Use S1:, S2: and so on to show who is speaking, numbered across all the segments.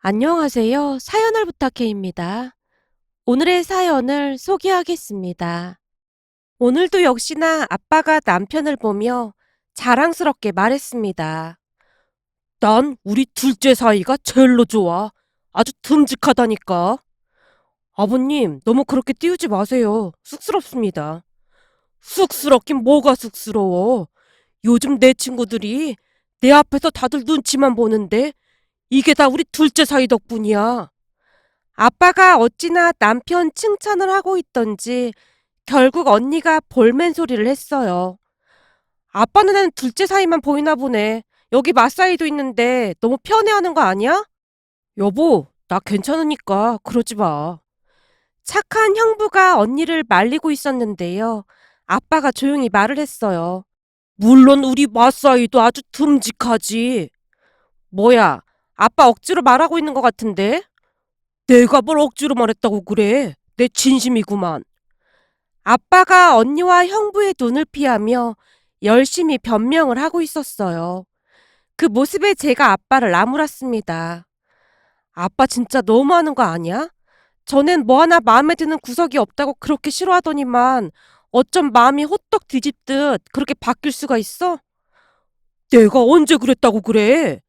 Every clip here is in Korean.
S1: 안녕하세요. 사연을 부탁해입니다. 오늘의 사연을 소개하겠습니다. 오늘도 역시나 아빠가 남편을 보며 자랑스럽게 말했습니다. 난 우리 둘째 사이가 제일로 좋아. 아주 듬직하다니까. 아버님, 너무 그렇게 띄우지 마세요. 쑥스럽습니다. 쑥스럽긴 뭐가 쑥스러워. 요즘 내 친구들이 내 앞에서 다들 눈치만 보는데 이게 다 우리 둘째 사이 덕분이야. 아빠가 어찌나 남편 칭찬을 하고 있던지 결국 언니가 볼멘 소리를 했어요. 아빠 눈에는 둘째 사이만 보이나 보네. 여기 맞사이도 있는데 너무 편애하는 거 아니야? 여보, 나 괜찮으니까 그러지 마. 착한 형부가 언니를 말리고 있었는데요. 아빠가 조용히 말을 했어요. 물론 우리 맞사이도 아주 듬직하지. 뭐야, 아빠 억지로 말하고 있는 것 같은데? 내가 뭘 억지로 말했다고 그래? 내 진심이구만. 아빠가 언니와 형부의 눈을 피하며 열심히 변명을 하고 있었어요. 그 모습에 제가 아빠를 나무랐습니다. 아빠 진짜 너무하는 거 아니야? 전엔 뭐 하나 마음에 드는 구석이 없다고 그렇게 싫어하더니만 어쩜 마음이 호떡 뒤집듯 그렇게 바뀔 수가 있어? 내가 언제 그랬다고 그래?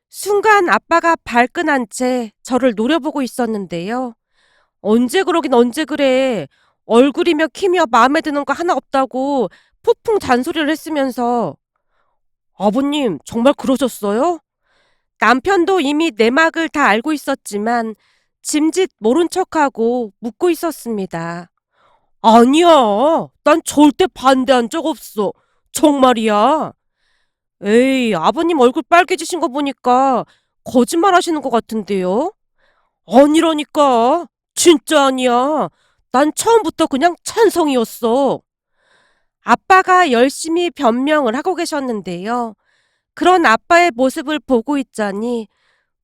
S1: 순간 아빠가 발끈한 채 저를 노려보고 있었는데요. 언제 그러긴 언제 그래. 얼굴이며 키며 마음에 드는 거 하나 없다고 폭풍 잔소리를 했으면서. 아버님, 정말 그러셨어요? 남편도 이미 내막을 다 알고 있었지만 짐짓 모른 척하고 묻고 있었습니다. 아니야. 난 절대 반대한 적 없어. 정말이야. 에이, 아버님 얼굴 빨개지신 거 보니까 거짓말 하시는 것 같은데요? 아니라니까. 진짜 아니야. 난 처음부터 그냥 찬성이었어. 아빠가 열심히 변명을 하고 계셨는데요. 그런 아빠의 모습을 보고 있자니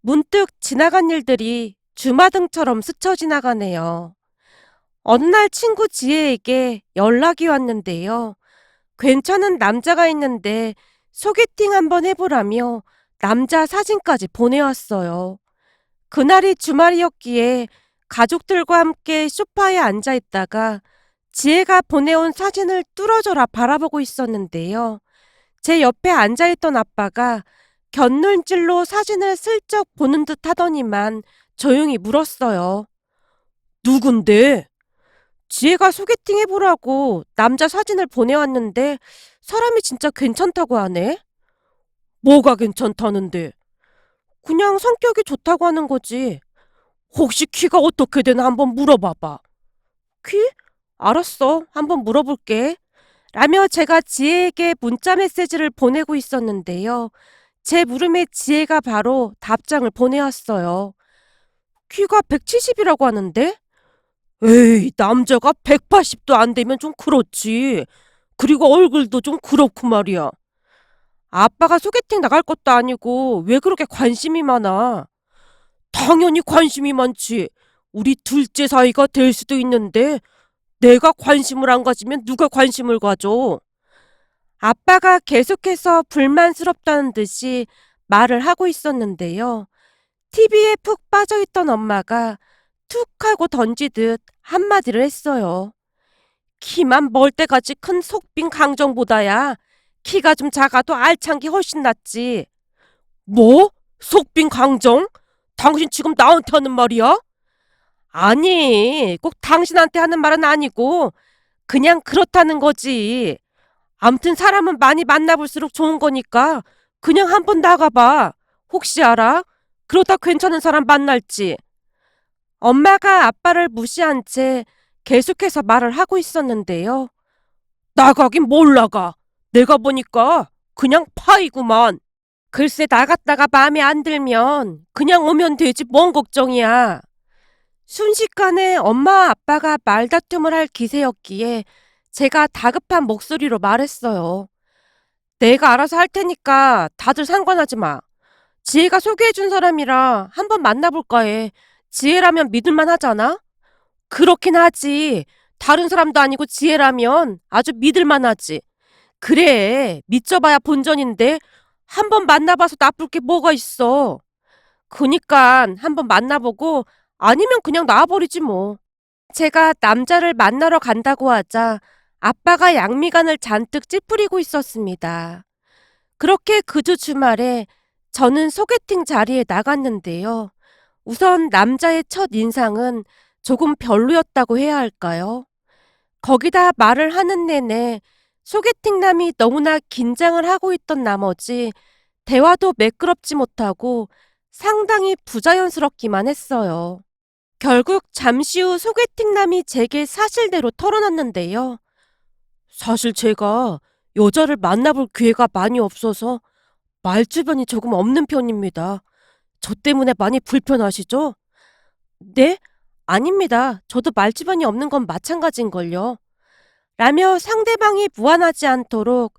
S1: 문득 지나간 일들이 주마등처럼 스쳐 지나가네요. 어느 날 친구 지혜에게 연락이 왔는데요. 괜찮은 남자가 있는데 소개팅 한번 해보라며 남자 사진까지 보내왔어요. 그날이 주말이었기에 가족들과 함께 소파에 앉아 있다가 지혜가 보내온 사진을 뚫어져라 바라보고 있었는데요. 제 옆에 앉아있던 아빠가 곁눈질로 사진을 슬쩍 보는 듯 하더니만 조용히 물었어요. 누군데? 지혜가 소개팅 해보라고 남자 사진을 보내왔는데 사람이 진짜 괜찮다고 하네? 뭐가 괜찮다는데? 그냥 성격이 좋다고 하는 거지. 혹시 키가 어떻게 되나 한번 물어봐봐. 퀴? 알았어. 한번 물어볼게. 라며 제가 지혜에게 문자 메시지를 보내고 있었는데요. 제 물음에 지혜가 바로 답장을 보내왔어요. 키가 170이라고 하는데? 에이, 남자가 180도 안 되면 좀 그렇지. 그리고 얼굴도 좀 그렇고 말이야. 아빠가 소개팅 나갈 것도 아니고 왜 그렇게 관심이 많아? 당연히 관심이 많지. 우리 둘째 사이가 될 수도 있는데 내가 관심을 안 가지면 누가 관심을 가져? 아빠가 계속해서 불만스럽다는 듯이 말을 하고 있었는데요. TV에 푹 빠져있던 엄마가 툭 하고 던지듯 한마디를 했어요. 키만 멀때같이 큰 속빈 강정보다야 키가 좀 작아도 알찬 게 훨씬 낫지. 뭐? 속빈 강정? 당신 지금 나한테 하는 말이야? 아니, 꼭 당신한테 하는 말은 아니고 그냥 그렇다는 거지. 암튼 사람은 많이 만나볼수록 좋은 거니까 그냥 한번 나가봐. 혹시 알아? 그러다 괜찮은 사람 만날지. 엄마가 아빠를 무시한 채 계속해서 말을 하고 있었는데요. 나가긴 뭘 나가. 내가 보니까 그냥 파이구만. 글쎄 나갔다가 마음에 안 들면 그냥 오면 되지 뭔 걱정이야. 순식간에 엄마 아빠가 말다툼을 할 기세였기에 제가 다급한 목소리로 말했어요. 내가 알아서 할 테니까 다들 상관하지 마. 지혜가 소개해준 사람이라 한번 만나볼까 해. 지혜라면 믿을만 하잖아? 그렇긴 하지. 다른 사람도 아니고 지혜라면 아주 믿을만 하지. 그래, 믿져봐야 본전인데 한번 만나봐서 나쁠 게 뭐가 있어. 그니깐 한번 만나보고 아니면 그냥 나와버리지 뭐. 제가 남자를 만나러 간다고 하자 아빠가 양미간을 잔뜩 찌푸리고 있었습니다. 그렇게 그 주 주말에 저는 소개팅 자리에 나갔는데요. 우선 남자의 첫 인상은 조금 별로였다고 해야 할까요? 거기다 말을 하는 내내 소개팅남이 너무나 긴장을 하고 있던 나머지 대화도 매끄럽지 못하고 상당히 부자연스럽기만 했어요. 결국 잠시 후 소개팅남이 제게 사실대로 털어놨는데요. 사실 제가 여자를 만나볼 기회가 많이 없어서 말주변이 조금 없는 편입니다. 저 때문에 많이 불편하시죠? 네? 아닙니다. 저도 말주변이 없는 건 마찬가지인걸요. 라며 상대방이 무안하지 않도록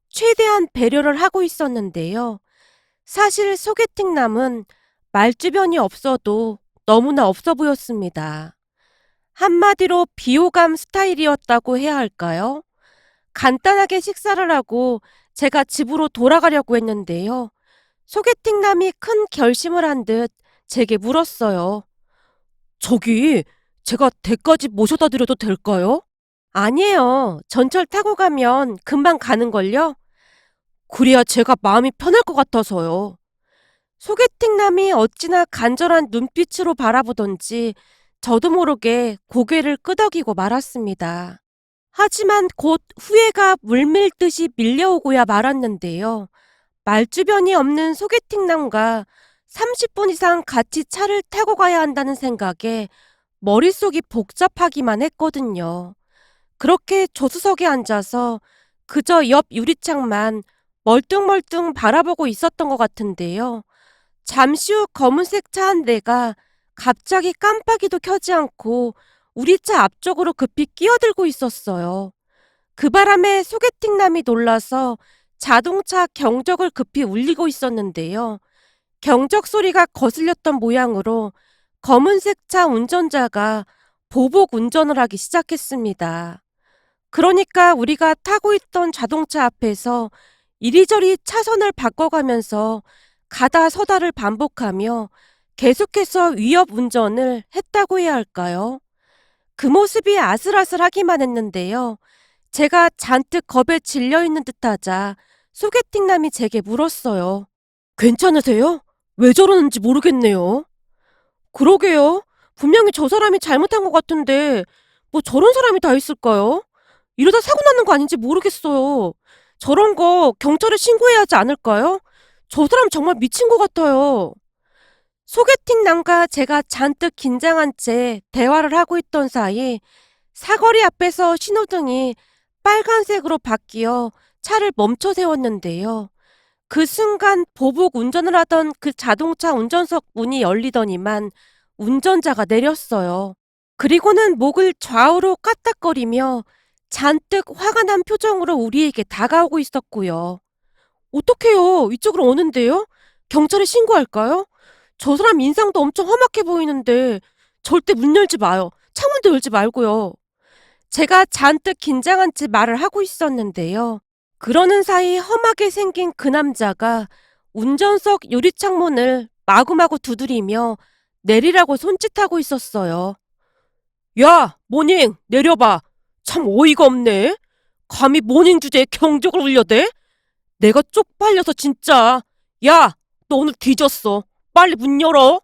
S1: 최대한 배려를 하고 있었는데요. 사실 소개팅남은 말주변이 없어도 너무나 없어 보였습니다. 한마디로 비호감 스타일이었다고 해야 할까요? 간단하게 식사를 하고 제가 집으로 돌아가려고 했는데요. 소개팅남이 큰 결심을 한 듯 제게 물었어요. 저기, 제가 댁까지 모셔다 드려도 될까요? 아니에요. 전철 타고 가면 금방 가는걸요? 그래야 제가 마음이 편할 것 같아서요. 소개팅남이 어찌나 간절한 눈빛으로 바라보던지 저도 모르게 고개를 끄덕이고 말았습니다. 하지만 곧 후회가 물밀듯이 밀려오고야 말았는데요. 말주변이 없는 소개팅남과 30분 이상 같이 차를 타고 가야 한다는 생각에 머릿속이 복잡하기만 했거든요. 그렇게 조수석에 앉아서 그저 옆 유리창만 멀뚱멀뚱 바라보고 있었던 것 같은데요. 잠시 후 검은색 차 한 대가 갑자기 깜빡이도 켜지 않고 우리 차 앞쪽으로 급히 끼어들고 있었어요. 그 바람에 소개팅남이 놀라서 자동차 경적을 급히 울리고 있었는데요. 경적 소리가 거슬렸던 모양으로 검은색 차 운전자가 보복 운전을 하기 시작했습니다. 그러니까 우리가 타고 있던 자동차 앞에서 이리저리 차선을 바꿔가면서 가다 서다를 반복하며 계속해서 위협 운전을 했다고 해야 할까요? 그 모습이 아슬아슬하기만 했는데요. 제가 잔뜩 겁에 질려있는 듯하자 소개팅남이 제게 물었어요. 괜찮으세요? 왜 저러는지 모르겠네요. 그러게요. 분명히 저 사람이 잘못한 것 같은데 뭐 저런 사람이 다 있을까요? 이러다 사고 나는 거 아닌지 모르겠어요. 저런 거 경찰에 신고해야 하지 않을까요? 저 사람 정말 미친 것 같아요. 소개팅남과 제가 잔뜩 긴장한 채 대화를 하고 있던 사이 사거리 앞에서 신호등이 빨간색으로 바뀌어 차를 멈춰 세웠는데요. 그 순간 보복 운전을 하던 그 자동차 운전석 문이 열리더니만 운전자가 내렸어요. 그리고는 목을 좌우로 까딱거리며 잔뜩 화가 난 표정으로 우리에게 다가오고 있었고요. 어떡해요? 이쪽으로 오는데요? 경찰에 신고할까요? 저 사람 인상도 엄청 험악해 보이는데 절대 문 열지 마요. 창문도 열지 말고요. 제가 잔뜩 긴장한 채 말을 하고 있었는데요. 그러는 사이 험하게 생긴 그 남자가 운전석 유리창문을 마구마구 두드리며 내리라고 손짓하고 있었어요. 야, 모닝, 내려봐. 참 어이가 없네. 감히 모닝 주제에 경적을 울려대? 내가 쪽팔려서 진짜. 야, 너 오늘 뒤졌어. 빨리 문 열어.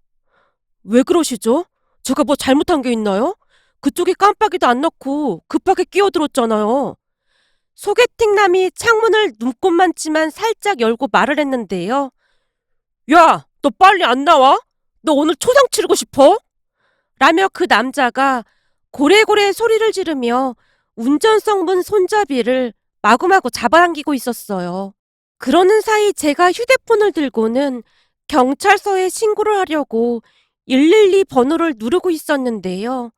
S1: 왜 그러시죠? 제가 뭐 잘못한 게 있나요? 그쪽에 깜빡이도 안 넣고 급하게 끼어들었잖아요. 소개팅남이 창문을 눈꼽만치만 살짝 열고 말을 했는데요. 야, 너 빨리 안 나와? 너 오늘 초상 치르고 싶어? 라며 그 남자가 고래고래 소리를 지르며 운전석 문 손잡이를 마구마구 잡아당기고 있었어요. 그러는 사이 제가 휴대폰을 들고는 경찰서에 신고를 하려고 112 번호를 누르고 있었는데요.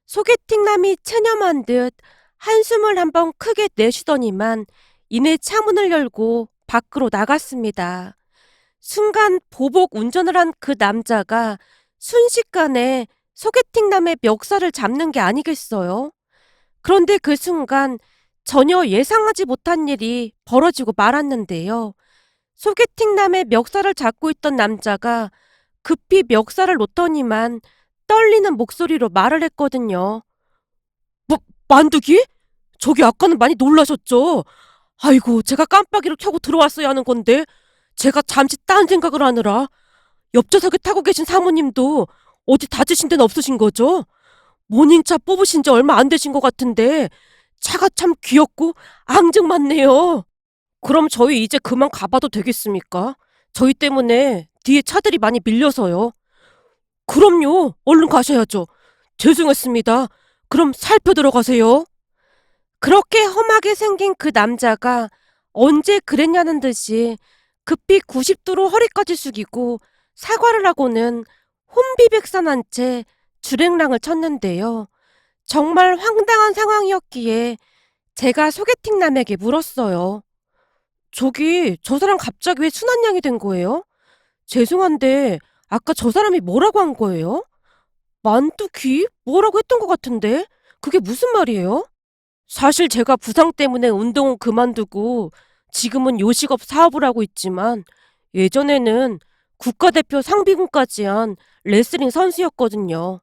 S1: 소개팅남이 체념한 듯 한숨을 한번 크게 내쉬더니만 이내 차문을 열고 밖으로 나갔습니다. 순간 보복 운전을 한 그 남자가 순식간에 소개팅남의 멱살을 잡는 게 아니겠어요? 그런데 그 순간 전혀 예상하지 못한 일이 벌어지고 말았는데요. 소개팅남의 멱살을 잡고 있던 남자가 급히 멱살을 놓더니만 떨리는 목소리로 말을 했거든요. 뭐, 만두기? 저기 아까는 많이 놀라셨죠? 아이고, 제가 깜빡이를 켜고 들어왔어야 하는 건데, 제가 잠시 딴 생각을 하느라. 옆좌석에 타고 계신 사모님도 어디 다치신 데는 없으신 거죠? 모닝차 뽑으신 지 얼마 안 되신 것 같은데, 차가 참 귀엽고 앙증맞네요. 그럼 저희 이제 그만 가봐도 되겠습니까? 저희 때문에 뒤에 차들이 많이 밀려서요. 그럼요. 얼른 가셔야죠. 죄송했습니다. 그럼 살펴 들어가세요. 그렇게 험하게 생긴 그 남자가 언제 그랬냐는 듯이 급히 90도로 허리까지 숙이고 사과를 하고는 혼비백산한 채 주랭랑을 쳤는데요. 정말 황당한 상황이었기에 제가 소개팅남에게 물었어요. 저기 저 사람 갑자기 왜 순한양이 된 거예요? 죄송한데 아까 저 사람이 뭐라고 한 거예요? 만두기? 뭐라고 했던 것 같은데? 그게 무슨 말이에요? 사실 제가 부상 때문에 운동은 그만두고 지금은 요식업 사업을 하고 있지만 예전에는 국가대표 상비군까지 한 레슬링 선수였거든요.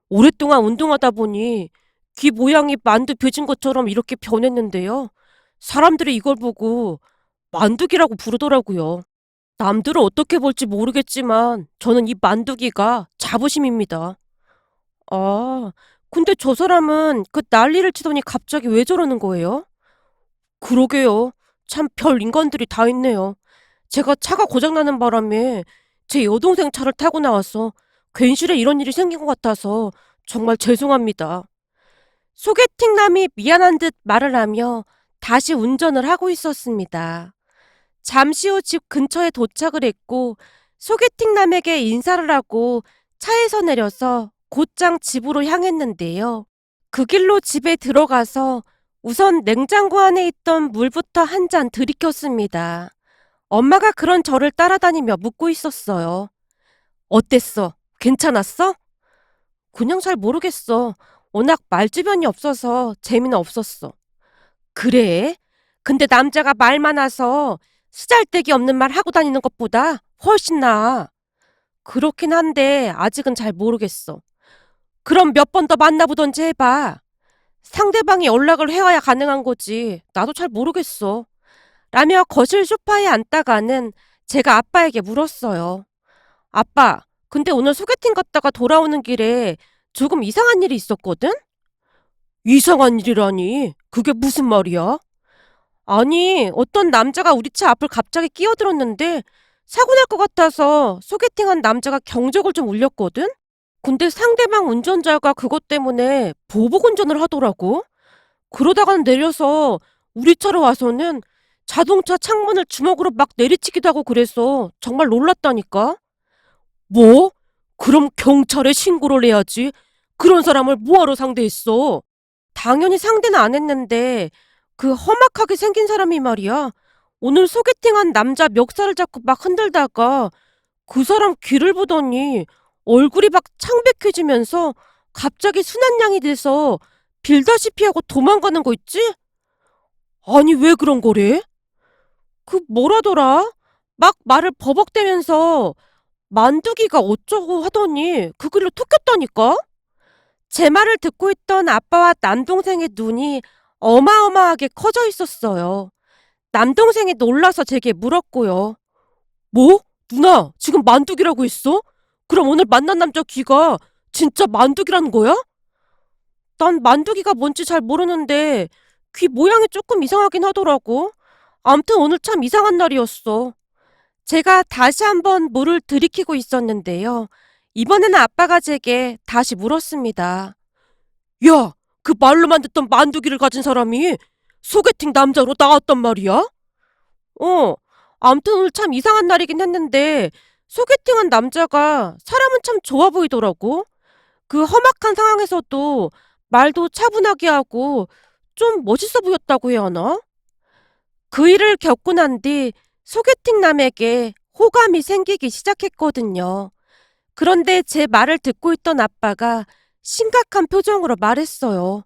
S1: 오랫동안 운동하다 보니 귀 모양이 만두 벼진 것처럼 이렇게 변했는데요. 사람들이 이걸 보고 만두기라고 부르더라고요. 남들은 어떻게 볼지 모르겠지만 저는 이 만두기가 자부심입니다. 아, 근데 저 사람은 그 난리를 치더니 갑자기 왜 저러는 거예요? 그러게요. 참 별 인간들이 다 있네요. 제가 차가 고장나는 바람에 제 여동생 차를 타고 나와서 괜시레 이런 일이 생긴 것 같아서 정말 죄송합니다. 소개팅남이 미안한 듯 말을 하며 다시 운전을 하고 있었습니다. 잠시 후 집 근처에 도착을 했고 소개팅남에게 인사를 하고 차에서 내려서 곧장 집으로 향했는데요. 그 길로 집에 들어가서 우선 냉장고 안에 있던 물부터 한 잔 들이켰습니다. 엄마가 그런 저를 따라다니며 묻고 있었어요. 어땠어? 괜찮았어? 그냥 잘 모르겠어. 워낙 말주변이 없어서 재미는 없었어. 그래? 근데 남자가 말 많아서 쓰잘데기 없는 말 하고 다니는 것보다 훨씬 나아. 그렇긴 한데 아직은 잘 모르겠어. 그럼 몇 번 더 만나보던지 해봐. 상대방이 연락을 해와야 가능한 거지. 나도 잘 모르겠어. 라며 거실 소파에 앉다가는 제가 아빠에게 물었어요. 아빠, 근데 오늘 소개팅 갔다가 돌아오는 길에 조금 이상한 일이 있었거든? 이상한 일이라니? 그게 무슨 말이야? 아니, 어떤 남자가 우리 차 앞을 갑자기 끼어들었는데 사고 날 것 같아서 소개팅한 남자가 경적을 좀 울렸거든? 근데 상대방 운전자가 그것 때문에 보복 운전을 하더라고. 그러다가는 내려서 우리 차로 와서는 자동차 창문을 주먹으로 막 내리치기도 하고 그래서 정말 놀랐다니까. 뭐? 그럼 경찰에 신고를 해야지. 그런 사람을 뭐하러 상대했어? 당연히 상대는 안 했는데 그 험악하게 생긴 사람이 말이야. 오늘 소개팅한 남자 멱살을 잡고 막 흔들다가 그 사람 귀를 보더니 얼굴이 막 창백해지면서 갑자기 순한 양이 돼서 빌다시피 하고 도망가는 거 있지? 아니 왜 그런 거래? 그 뭐라더라? 막 말을 버벅대면서 만두기가 어쩌고 하더니 그 길로 툭 꼈다니까? 제 말을 듣고 있던 아빠와 남동생의 눈이 어마어마하게 커져 있었어요. 남동생이 놀라서 제게 물었고요. 뭐? 누나, 지금 만두기라고 했어? 그럼 오늘 만난 남자 귀가 진짜 만두기라는 거야? 난 만두기가 뭔지 잘 모르는데 귀 모양이 조금 이상하긴 하더라고. 암튼 오늘 참 이상한 날이었어. 제가 다시 한번 물을 들이키고 있었는데요. 이번에는 아빠가 제게 다시 물었습니다. 야, 그 말로만 듣던 만두기를 가진 사람이 소개팅 남자로 나왔단 말이야? 어, 암튼 오늘 참 이상한 날이긴 했는데 소개팅한 남자가 사람은 참 좋아 보이더라고. 그 험악한 상황에서도 말도 차분하게 하고 좀 멋있어 보였다고 해야 하나? 그 일을 겪고 난 뒤 소개팅남에게 호감이 생기기 시작했거든요. 그런데 제 말을 듣고 있던 아빠가 심각한 표정으로 말했어요.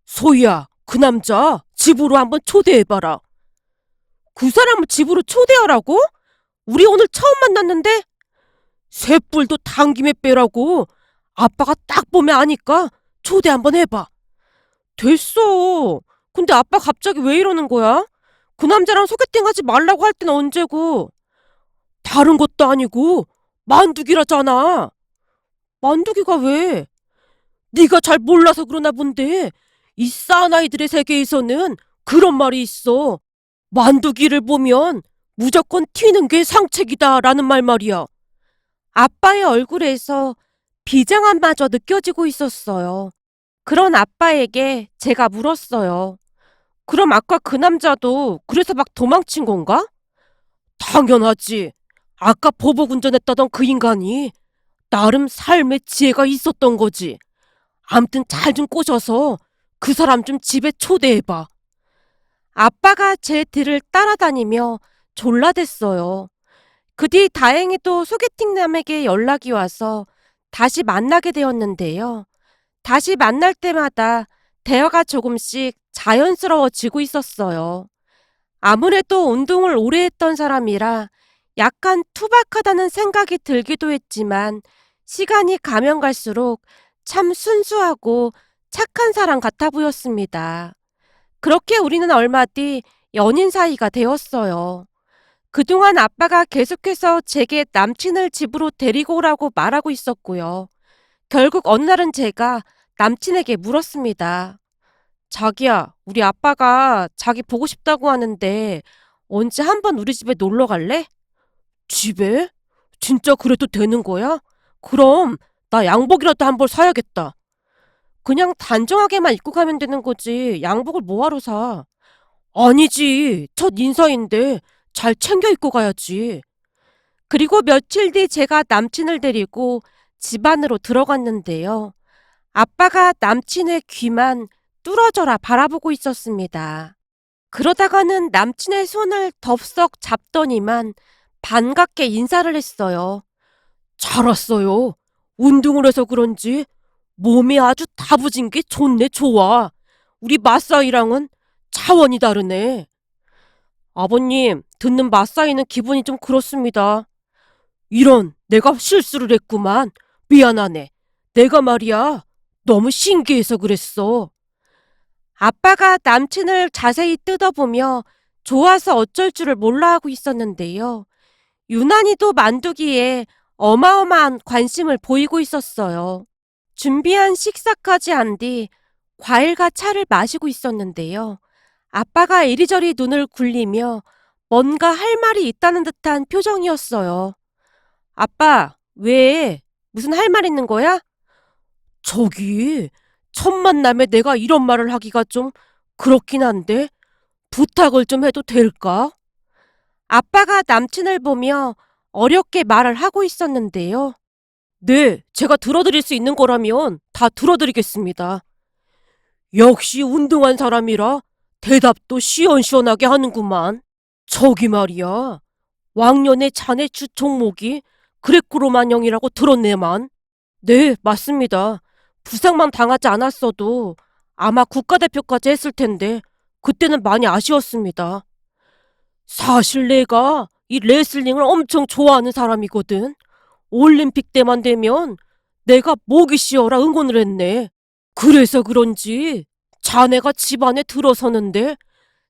S1: 소희야, 그 남자 집으로 한번 초대해봐라. 그 사람을 집으로 초대하라고? 우리 오늘 처음 만났는데? 쇳불도 당김에 빼라고. 아빠가 딱 보면 아니까 초대 한번 해봐. 됐어. 근데 아빠 갑자기 왜 이러는 거야? 그 남자랑 소개팅 하지 말라고 할 때는 언제고. 다른 것도 아니고 만두기라잖아. 만두기가 왜? 네가 잘 몰라서 그러나 본데 이 사나이들의 세계에서는 그런 말이 있어. 만두기를 보면 무조건 튀는 게 상책이다라는 말 말이야. 아빠의 얼굴에서 비장함마저 느껴지고 있었어요. 그런 아빠에게 제가 물었어요. 그럼 아까 그 남자도 그래서 막 도망친 건가? 당연하지. 아까 보복 운전했다던 그 인간이 나름 삶의 지혜가 있었던 거지. 암튼 잘 좀 꼬셔서 그 사람 좀 집에 초대해봐. 아빠가 제 뒤를 따라다니며 졸라댔어요. 그 뒤 다행히도 소개팅남에게 연락이 와서 다시 만나게 되었는데요. 다시 만날 때마다 대화가 조금씩 자연스러워지고 있었어요. 아무래도 운동을 오래 했던 사람이라 약간 투박하다는 생각이 들기도 했지만 시간이 가면 갈수록 참 순수하고 착한 사람 같아 보였습니다. 그렇게 우리는 얼마 뒤 연인 사이가 되었어요. 그동안 아빠가 계속해서 제게 남친을 집으로 데리고 오라고 말하고 있었고요. 결국 어느 날은 제가 남친에게 물었습니다. 자기야, 우리 아빠가 자기 보고 싶다고 하는데 언제 한번 우리 집에 놀러 갈래? 집에? 진짜 그래도 되는 거야? 그럼 나 양복이라도 한 벌 사야겠다. 그냥 단정하게만 입고 가면 되는 거지 양복을 뭐하러 사? 아니지, 첫 인사인데 잘 챙겨 입고 가야지. 그리고 며칠 뒤 제가 남친을 데리고 집 안으로 들어갔는데요. 아빠가 남친의 귀만 뚫어져라 바라보고 있었습니다. 그러다가는 남친의 손을 덥석 잡더니만 반갑게 인사를 했어요. 잘 왔어요. 운동을 해서 그런지 몸이 아주 다부진 게 좋네, 좋아. 우리 마사이랑은 차원이 다르네. 아버님, 듣는 마사이는 기분이 좀 그렇습니다. 이런, 내가 실수를 했구만. 미안하네. 내가 말이야, 너무 신기해서 그랬어. 아빠가 남친을 자세히 뜯어보며 좋아서 어쩔 줄을 몰라 하고 있었는데요. 유난히도 만두기에 어마어마한 관심을 보이고 있었어요. 준비한 식사까지 한 뒤 과일과 차를 마시고 있었는데요. 아빠가 이리저리 눈을 굴리며 뭔가 할 말이 있다는 듯한 표정이었어요. 아빠, 왜? 무슨 할 말 있는 거야? 저기, 첫 만남에 내가 이런 말을 하기가 좀 그렇긴 한데 부탁을 좀 해도 될까? 아빠가 남친을 보며 어렵게 말을 하고 있었는데요. 네, 제가 들어드릴 수 있는 거라면 다 들어드리겠습니다. 역시 운동한 사람이라 대답도 시원시원하게 하는구만. 저기 말이야, 왕년에 자네 주 종목이 그레코로만형이라고 들었네만. 네, 맞습니다. 부상만 당하지 않았어도 아마 국가대표까지 했을 텐데 그때는 많이 아쉬웠습니다. 사실 내가 이 레슬링을 엄청 좋아하는 사람이거든. 올림픽 때만 되면 내가 목이 쉬어라 응원을 했네. 그래서 그런지 자네가 집안에 들어서는데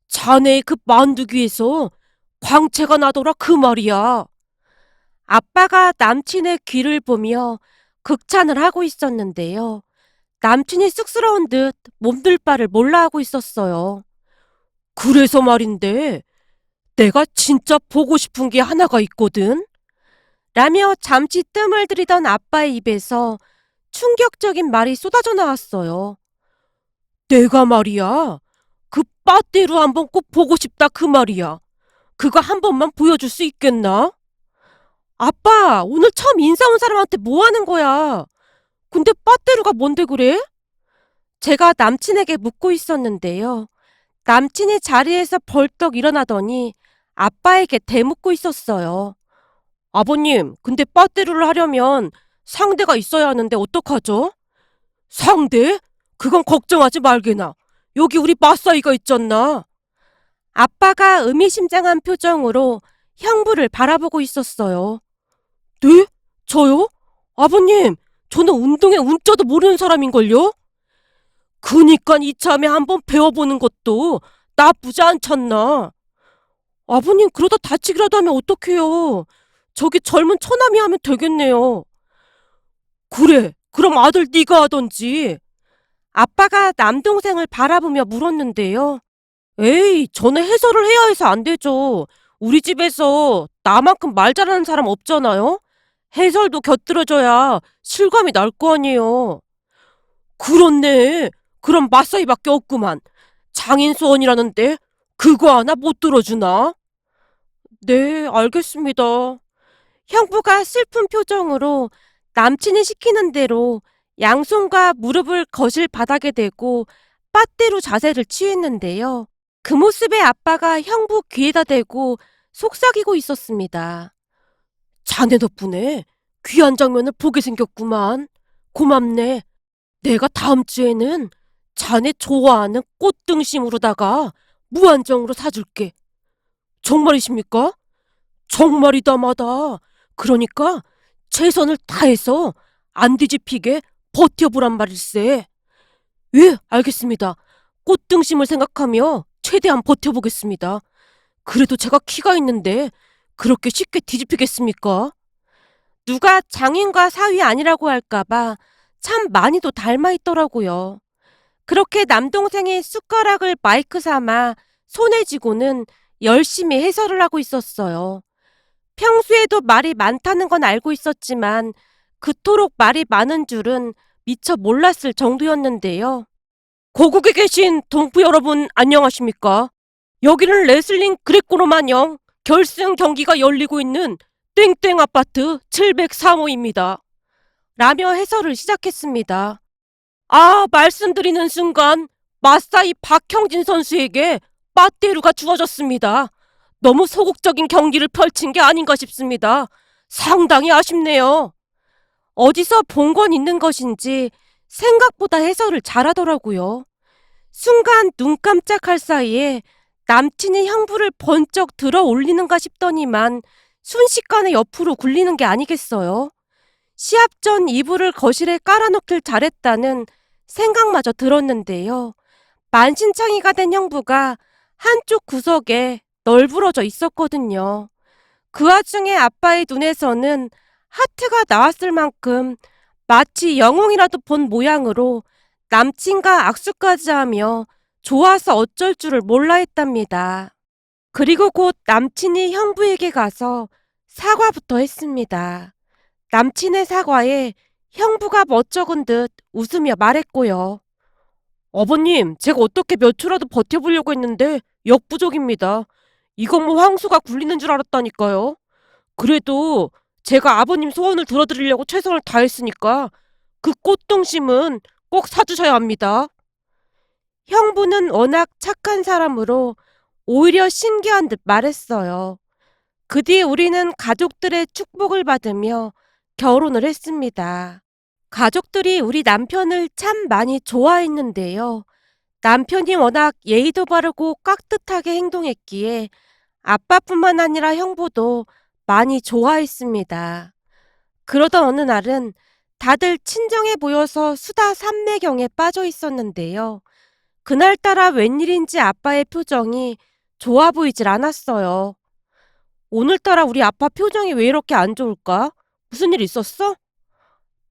S1: 자네의 그 만두기에서 광채가 나더라 그 말이야. 아빠가 남친의 귀를 보며 극찬을 하고 있었는데요. 남친이 쑥스러운 듯 몸둘 바를 몰라 하고 있었어요. 그래서 말인데 내가 진짜 보고 싶은 게 하나가 있거든. 라며 잠시 뜸을 들이던 아빠의 입에서 충격적인 말이 쏟아져 나왔어요. 내가 말이야, 그 빠떼로 한번 꼭 보고 싶다 그 말이야. 그거 한 번만 보여줄 수 있겠나? 아빠, 오늘 처음 인사 온 사람한테 뭐 하는 거야? 근데 빠떼루가 뭔데 그래? 제가 남친에게 묻고 있었는데요. 남친이 자리에서 벌떡 일어나더니 아빠에게 대묻고 있었어요. 아버님, 근데 빠떼루를 하려면 상대가 있어야 하는데 어떡하죠? 상대? 그건 걱정하지 말게나. 여기 우리 마사이가 있잖나. 아빠가 의미심장한 표정으로 형부를 바라보고 있었어요. 네? 저요? 아버님, 저는 운동의 운자도 모르는 사람인걸요? 그니까 이참에 한번 배워보는 것도 나쁘지 않잖나. 아버님, 그러다 다치기라도 하면 어떡해요? 저기 젊은 처남이 하면 되겠네요. 그래, 그럼 아들 네가 하던지. 아빠가 남동생을 바라보며 물었는데요. 에이, 저는 해설을 해야 해서 안 되죠. 우리 집에서 나만큼 말 잘하는 사람 없잖아요? 해설도 곁들여져야 실감이 날 거 아니에요. 그렇네. 그럼 맞사이밖에 없구만. 장인 소원이라는데 그거 하나 못 들어주나? 네, 알겠습니다. 형부가 슬픈 표정으로 남친이 시키는 대로 양손과 무릎을 거실 바닥에 대고 빠떼로 자세를 취했는데요. 그 모습에 아빠가 형부 귀에다 대고 속삭이고 있었습니다. 자네 덕분에 귀한 장면을 보게 생겼구만. 고맙네. 내가 다음 주에는 자네 좋아하는 꽃등심으로다가 무한정으로 사줄게. 정말이십니까? 정말이다 마다. 그러니까 최선을 다해서 안 뒤집히게 버텨보란 말일세. 예, 알겠습니다. 꽃등심을 생각하며 최대한 버텨보겠습니다. 그래도 제가 키가 있는데 그렇게 쉽게 뒤집히겠습니까? 누가 장인과 사위 아니라고 할까봐 참 많이도 닮아 있더라고요. 그렇게 남동생이 숟가락을 마이크 삼아 손에 쥐고는 열심히 해설을 하고 있었어요. 평소에도 말이 많다는 건 알고 있었지만 그토록 말이 많은 줄은 미처 몰랐을 정도였는데요. 고국에 계신 동포 여러분 안녕하십니까? 여기는 레슬링 그레코로마냥 결승 경기가 열리고 있는 땡땡 아파트 703호입니다. 라며 해설을 시작했습니다. 아, 말씀드리는 순간 마사이 박형진 선수에게 빠떼루가 주어졌습니다. 너무 소극적인 경기를 펼친 게 아닌가 싶습니다. 상당히 아쉽네요. 어디서 본 건 있는 것인지 생각보다 해설을 잘하더라고요. 순간 눈 깜짝할 사이에 남친이 형부를 번쩍 들어 올리는가 싶더니만 순식간에 옆으로 굴리는 게 아니겠어요. 시합 전 이불을 거실에 깔아놓길 잘했다는 생각마저 들었는데요. 만신창이가 된 형부가 한쪽 구석에 널브러져 있었거든요. 그 와중에 아빠의 눈에서는 하트가 나왔을 만큼 마치 영웅이라도 본 모양으로 남친과 악수까지 하며 좋아서 어쩔 줄을 몰라 했답니다. 그리고 곧 남친이 형부에게 가서 사과부터 했습니다. 남친의 사과에 형부가 멋쩍은 듯 웃으며 말했고요. 아버님, 제가 어떻게 몇 초라도 버텨보려고 했는데 역부족입니다. 이건 뭐 황소가 굴리는 줄 알았다니까요. 그래도 제가 아버님 소원을 들어드리려고 최선을 다했으니까 그 꽃등심은 꼭 사주셔야 합니다. 형부는 워낙 착한 사람으로 오히려 신기한 듯 말했어요. 그 뒤 우리는 가족들의 축복을 받으며 결혼을 했습니다. 가족들이 우리 남편을 참 많이 좋아했는데요. 남편이 워낙 예의도 바르고 깍듯하게 행동했기에 아빠뿐만 아니라 형부도 많이 좋아했습니다. 그러던 어느 날은 다들 친정해 보여서 수다 삼매경에 빠져 있었는데요. 그날따라 웬일인지 아빠의 표정이 좋아 보이질 않았어요. 오늘따라 우리 아빠 표정이 왜 이렇게 안 좋을까? 무슨 일 있었어?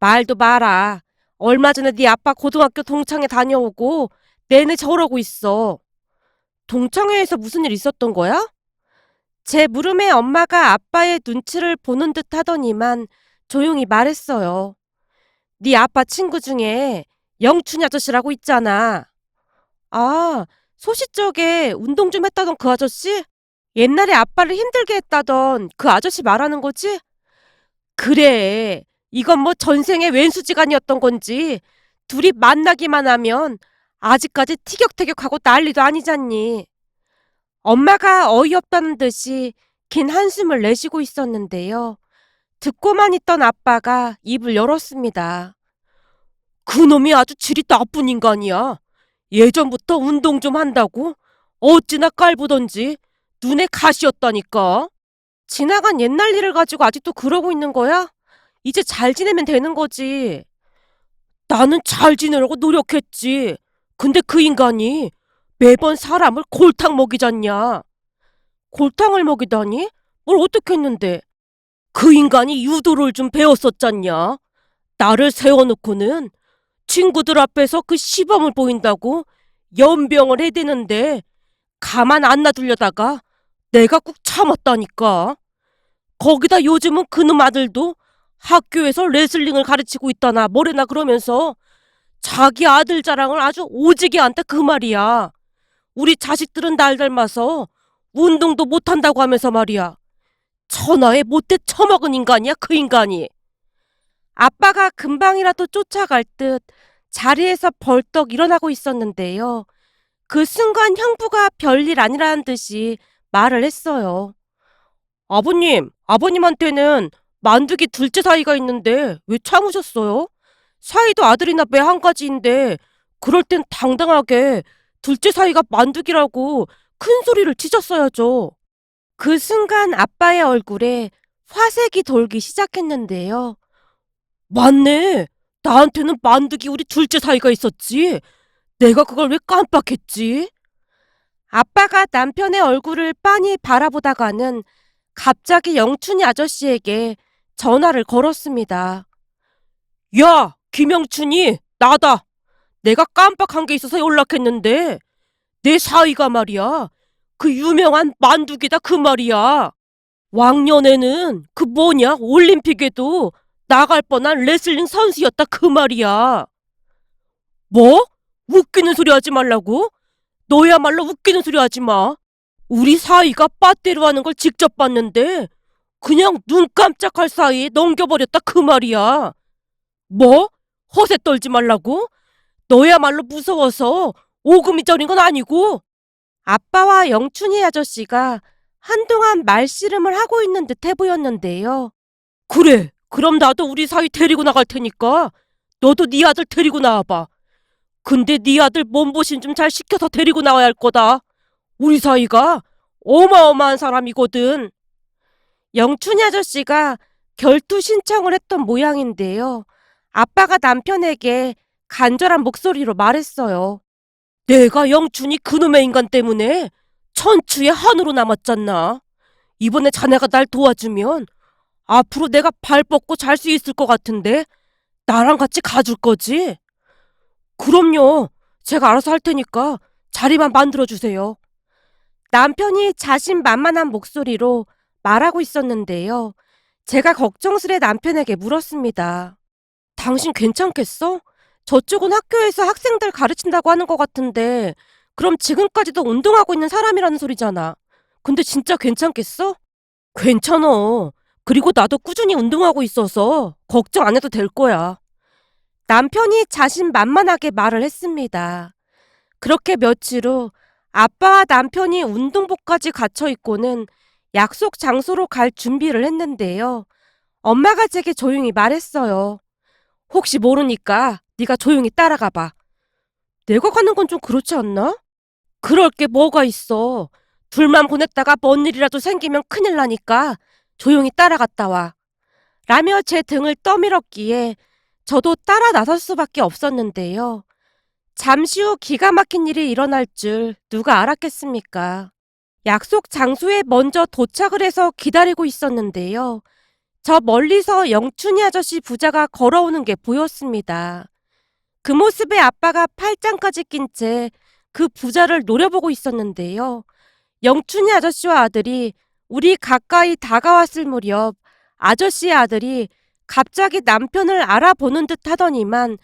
S1: 말도 마라. 얼마 전에 네 아빠 고등학교 동창회 다녀오고 내내 저러고 있어. 동창회에서 무슨 일 있었던 거야? 제 물음에 엄마가 아빠의 눈치를 보는 듯 하더니만 조용히 말했어요. 네 아빠 친구 중에 영춘 아저씨라고 있잖아. 아, 소시적에 운동 좀 했다던 그 아저씨? 옛날에 아빠를 힘들게 했다던 그 아저씨 말하는 거지? 그래. 이건 뭐 전생의 왼수지간이었던 건지 둘이 만나기만 하면 아직까지 티격태격하고 난리도 아니잖니. 엄마가 어이없다는 듯이 긴 한숨을 내쉬고 있었는데요. 듣고만 있던 아빠가 입을 열었습니다. 그놈이 아주 질이 나쁜 인간이야. 예전부터 운동 좀 한다고 어찌나 깔보던지 눈에 가시였다니까. 지나간 옛날 일을 가지고 아직도 그러고 있는 거야? 이제 잘 지내면 되는 거지. 나는 잘 지내려고 노력했지. 근데 그 인간이 매번 사람을 골탕 먹이잖냐. 골탕을 먹이다니? 뭘 어떻게 했는데? 그 인간이 유도를 좀 배웠었잖냐. 나를 세워놓고는 친구들 앞에서 그 시범을 보인다고 연병을 해대는데 가만 안 놔두려다가 내가 꾹 참았다니까. 거기다 요즘은 그놈 아들도 학교에서 레슬링을 가르치고 있다나 뭐래나 그러면서 자기 아들 자랑을 아주 오지게 한다 그 말이야. 우리 자식들은 날 닮아서 운동도 못한다고 하면서 말이야. 천하에 못돼 처먹은 인간이야 그 인간이. 아빠가 금방이라도 쫓아갈 듯 자리에서 벌떡 일어나고 있었는데요. 그 순간 형부가 별일 아니라는 듯이 말을 했어요. 아버님한테는 만두기 둘째 사이가 있는데 왜 참으셨어요? 사이도 아들이나 매 한 가지인데 그럴 땐 당당하게 둘째 사이가 만두기라고 큰 소리를 치셨어야죠. 그 순간 아빠의 얼굴에 화색이 돌기 시작했는데요. 맞네. 나한테는 만두기 우리 둘째 사이가 있었지. 내가 그걸 왜 깜빡했지? 아빠가 남편의 얼굴을 빤히 바라보다가는 갑자기 영춘이 아저씨에게 전화를 걸었습니다. 야, 김영춘이 나다. 내가 깜빡한 게 있어서 연락했는데 내 사위가 말이야. 그 유명한 만두기다 그 말이야. 왕년에는 그 뭐냐 올림픽에도 나갈 뻔한 레슬링 선수였다 그 말이야. 뭐? 웃기는 소리 하지 말라고? 너야말로 웃기는 소리 하지 마. 우리 사위가 빠떼로 하는 걸 직접 봤는데 그냥 눈 깜짝할 사이에 넘겨버렸다 그 말이야. 뭐? 허세 떨지 말라고? 너야말로 무서워서 오금이 저린 건 아니고. 아빠와 영춘이 아저씨가 한동안 말씨름을 하고 있는 듯해 보였는데요. 그래, 그럼 나도 우리 사위 데리고 나갈 테니까 너도 네 아들 데리고 나와봐. 근데 네 아들 몸보신 좀 잘 시켜서 데리고 나와야 할 거다. 우리 사위가 어마어마한 사람이거든. 영춘이 아저씨가 결투 신청을 했던 모양인데요. 아빠가 남편에게 간절한 목소리로 말했어요. 내가 영춘이 그놈의 인간 때문에 천추의 한우로 남았잖아. 이번에 자네가 날 도와주면 앞으로 내가 발 뻗고 잘 수 있을 것 같은데 나랑 같이 가줄 거지? 그럼요. 제가 알아서 할 테니까 자리만 만들어주세요. 남편이 자신만만한 목소리로 말하고 있었는데요. 제가 걱정스레 남편에게 물었습니다. 당신 괜찮겠어? 저쪽은 학교에서 학생들 가르친다고 하는 것 같은데 그럼 지금까지도 운동하고 있는 사람이라는 소리잖아. 근데 진짜 괜찮겠어? 괜찮어. 그리고 나도 꾸준히 운동하고 있어서 걱정 안 해도 될 거야. 남편이 자신만만하게 말을 했습니다. 그렇게 며칠 후 아빠와 남편이 운동복까지 갖춰 입고는 약속 장소로 갈 준비를 했는데요. 엄마가 제게 조용히 말했어요. 혹시 모르니까 네가 조용히 따라가 봐. 내가 가는 건 좀 그렇지 않나? 그럴 게 뭐가 있어. 둘만 보냈다가 뭔 일이라도 생기면 큰일 나니까 조용히 따라갔다 와. 라며 제 등을 떠밀었기에 저도 따라 나설 수밖에 없었는데요. 잠시 후 기가 막힌 일이 일어날 줄 누가 알았겠습니까? 약속 장소에 먼저 도착을 해서 기다리고 있었는데요. 저 멀리서 영춘이 아저씨 부자가 걸어오는 게 보였습니다. 그 모습에 아빠가 팔짱까지 낀 채 그 부자를 노려보고 있었는데요. 영춘이 아저씨와 아들이 우리 가까이 다가왔을 무렵 아저씨의 아들이 갑자기 남편을 알아보는 듯 하더니만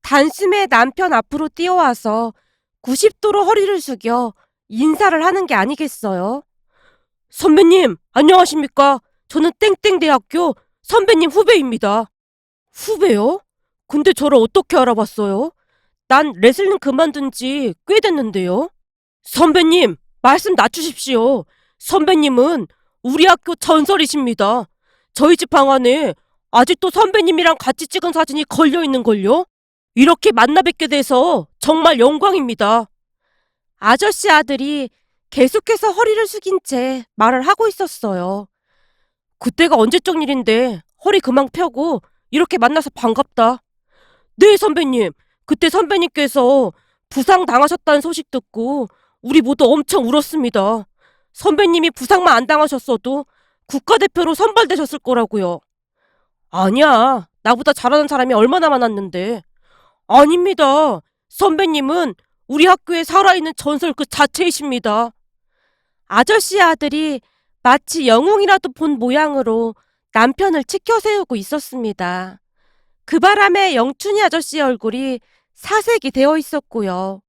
S1: 단숨에 남편 앞으로 뛰어와서 90도로 허리를 숙여 인사를 하는 게 아니겠어요? 선배님, 안녕하십니까? 저는 땡땡대학교 선배님 후배입니다. 후배요? 근데 저를 어떻게 알아봤어요? 난 레슬링 그만둔 지 꽤 됐는데요. 선배님, 말씀 낮추십시오. 선배님은 우리 학교 전설이십니다. 저희 집 방 안에 아직도 선배님이랑 같이 찍은 사진이 걸려 있는걸요? 이렇게 만나 뵙게 돼서 정말 영광입니다. 아저씨 아들이 계속해서 허리를 숙인 채 말을 하고 있었어요. 그때가 언제적 일인데 허리 그만 펴고 이렇게 만나서 반갑다. 네, 선배님. 그때 선배님께서 부상 당하셨다는 소식 듣고 우리 모두 엄청 울었습니다. 선배님이 부상만 안 당하셨어도 국가대표로 선발되셨을 거라고요. 아니야. 나보다 잘하는 사람이 얼마나 많았는데. 아닙니다. 선배님은 우리 학교에 살아있는 전설 그 자체이십니다. 아저씨 아들이 마치 영웅이라도 본 모양으로 남편을 치켜 세우고 있었습니다. 그 바람에 영춘이 아저씨 얼굴이 사색이 되어 있었고요.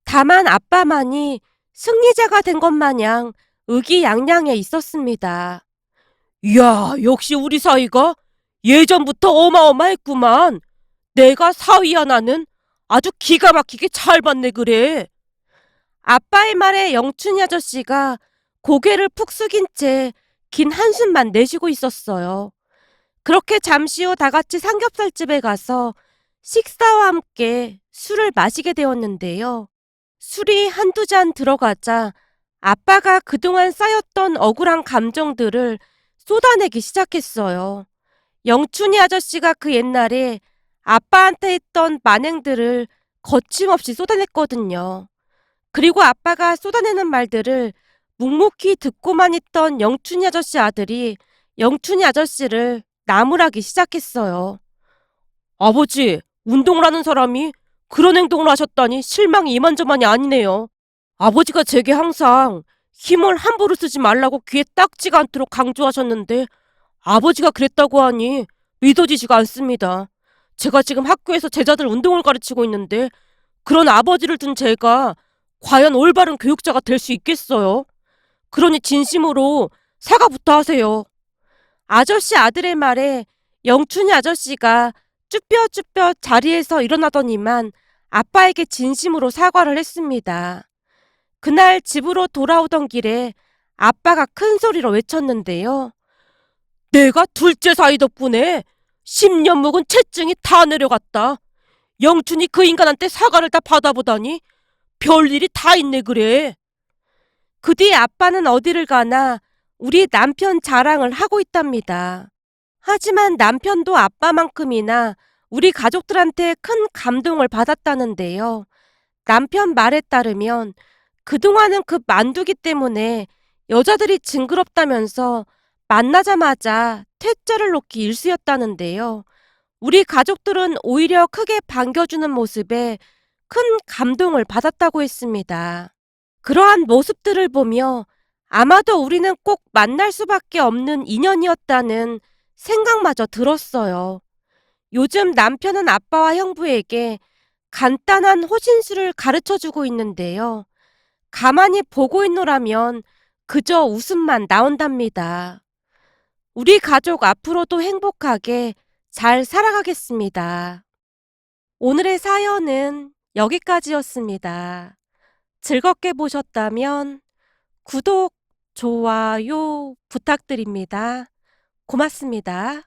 S1: 다만 아빠만이 승리자가 된 것 마냥 의기양양해 있었습니다. 이야, 역시 우리 사이가 예전부터 어마어마했구만. 내가 사위 하나는 아주 기가 막히게 잘 봤네 그래. 아빠의 말에 영춘이 아저씨가 고개를 푹 숙인 채 긴 한숨만 내쉬고 있었어요. 그렇게 잠시 후 다 같이 삼겹살집에 가서 식사와 함께 술을 마시게 되었는데요. 술이 한두 잔 들어가자 아빠가 그동안 쌓였던 억울한 감정들을 쏟아내기 시작했어요. 영춘이 아저씨가 그 옛날에 아빠한테 했던 만행들을 거침없이 쏟아냈거든요. 그리고 아빠가 쏟아내는 말들을 묵묵히 듣고만 있던 영춘이 아저씨 아들이 영춘이 아저씨를 나무라기 시작했어요. 아버지, 운동을 하는 사람이 그런 행동을 하셨다니 실망이 이만저만이 아니네요. 아버지가 제게 항상 힘을 함부로 쓰지 말라고 귀에 딱지가 않도록 강조하셨는데 아버지가 그랬다고 하니 믿어지지가 않습니다. 제가 지금 학교에서 제자들 운동을 가르치고 있는데 그런 아버지를 둔 제가 과연 올바른 교육자가 될 수 있겠어요? 그러니 진심으로 사과부터 하세요. 아저씨 아들의 말에 영춘이 아저씨가 쭈뼛쭈뼛 자리에서 일어나더니만 아빠에게 진심으로 사과를 했습니다. 그날 집으로 돌아오던 길에 아빠가 큰 소리로 외쳤는데요. 내가 둘째 사이 덕분에 10년 묵은 채증이 다 내려갔다. 영춘이 그 인간한테 사과를 다 받아보다니 별일이 다 있네 그래. 그 뒤에 아빠는 어디를 가나 우리 남편 자랑을 하고 있답니다. 하지만 남편도 아빠만큼이나 우리 가족들한테 큰 감동을 받았다는데요. 남편 말에 따르면 그동안은 그 만두기 때문에 여자들이 징그럽다면서 만나자마자 퇴짜를 놓기 일쑤였다는데요. 우리 가족들은 오히려 크게 반겨주는 모습에 큰 감동을 받았다고 했습니다. 그러한 모습들을 보며 아마도 우리는 꼭 만날 수밖에 없는 인연이었다는 생각마저 들었어요. 요즘 남편은 아빠와 형부에게 간단한 호신술을 가르쳐주고 있는데요. 가만히 보고 있노라면 그저 웃음만 나온답니다. 우리 가족 앞으로도 행복하게 잘 살아가겠습니다. 오늘의 사연은 여기까지였습니다. 즐겁게 보셨다면 구독, 좋아요 부탁드립니다. 고맙습니다.